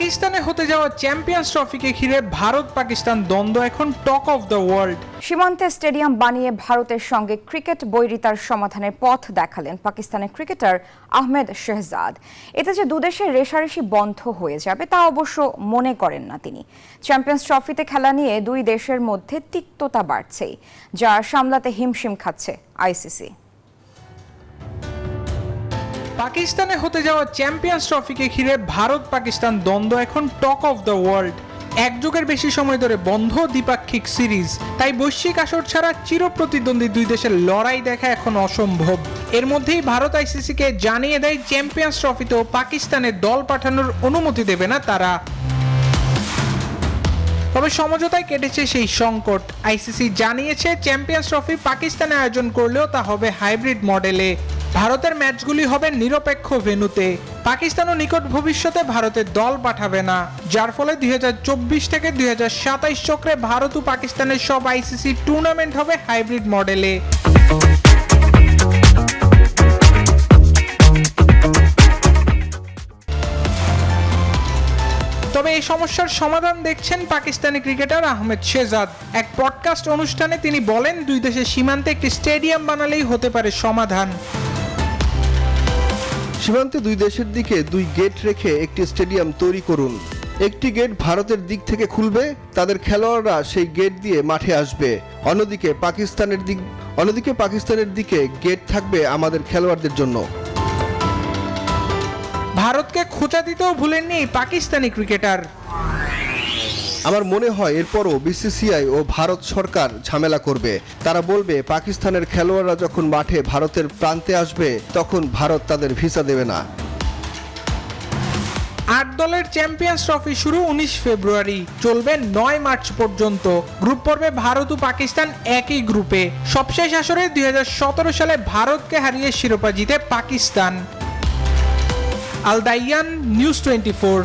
পাকিস্তানে হতে যাওয়া চ্যাম্পিয়ন্স ট্রফিকে ঘিরে ভারত পাকিস্তান দ্বন্দ্ব এখন টক অফ দ্য ওয়ার্ল্ড। সীমান্তে স্টেডিয়াম বানিয়ে ভারতের সঙ্গে ক্রিকেট বৈরিতার সমাধানের পথ দেখালেন পাকিস্তানের ক্রিকেটার আহমেদ শেহজাদ। এতে যে দুদেশের রেষারেষি বন্ধ হয়ে যাবে তা অবশ্য মনে করেন না তিনি। চ্যাম্পিয়ন্স ট্রফিতে খেলা নিয়ে দুই দেশের মধ্যে তিক্ততা বাড়ছেই, যা সামলাতে হিমশিম খাচ্ছে আইসিসি। পাকিস্তানে হতে যাওয়া চ্যাম্পিয়ন্স ট্রফিকে ঘিরে ভারত পাকিস্তান দ্বন্দ্ব এখন টক অফ দ্য ওয়ার্ল্ড। এক যুগের বেশি সময় ধরে বন্ধ দ্বিপাক্ষিক সিরিজ, তাই বৈশ্বিক আসর ছাড়া চিরপ্রতিদ্বন্দ্বী দুই দেশের লড়াই দেখা এখন অসম্ভব। এর মধ্যেই ভারত আইসিসিকে জানিয়ে দেয় চ্যাম্পিয়ন্স ট্রফিতেও পাকিস্তানে দল পাঠানোর অনুমতি দেবে না তারা। তবে সমঝোতায় কেটেছে সেই সংকট। আইসিসি জানিয়েছে চ্যাম্পিয়ন্স ট্রফি পাকিস্তানে আয়োজন করলেও তা হবে হাইব্রিড মডেলে। ভারতের ম্যাচগুলি হবে নিরপেক্ষ ভেন্যুতে। পাকিস্তানও নিকট ভবিষ্যতে ভারতের দল পাঠাবে না, যার ফলে 2024 থেকে 2027 চক্রে ভারত ও পাকিস্তানের সব আইসিসি টুর্নামেন্ট হবে হাইব্রিড মডেলে। তবে এই সমস্যার সমাধান দেখছেন পাকিস্তানি ক্রিকেটার আহমেদ শেহজাদ। এক পডকাস্ট অনুষ্ঠানে তিনি বলেন, দুই দেশের সীমান্তে একটি স্টেডিয়াম বানালেই হতে পারে সমাধান। সীমান্তে দুই দেশের দিকে দুই গেট রেখে একটি স্টেডিয়াম তৈরি করুন। একটি গেট ভারতের দিক থেকে খুলবে, তাদের খেলোয়াড়রা সেই গেট দিয়ে মাঠে আসবে। অন্যদিকে পাকিস্তানের দিকে গেট থাকবে আমাদের খেলোয়াড়দের জন্য। ভারতকে খোঁচা দিতেও ভুলেননি পাকিস্তানি ক্রিকেটার। আমার মনে হয় এরপরও বিসিসিআই ও ভারত সরকার ঝামেলা করবে। তারা বলবে পাকিস্তানের খেলোয়াড়রা যখন মাঠে ভারতের প্রান্তে আসবে তখন ভারত তাদের ভিসা দেবে না। 8 দলের চ্যাম্পিয়ন্স ট্রফি শুরু 19 ফেব্রুয়ারি, চলবে 9 মার্চ পর্যন্ত। গ্রুপ পর্বে ভারত ও পাকিস্তান একই গ্রুপে। সবশেষ আসরে 2017 সালে ভারতকে হারিয়ে শিরোপা জিতে পাকিস্তান। আল দাইয়ান, নিউজ 24।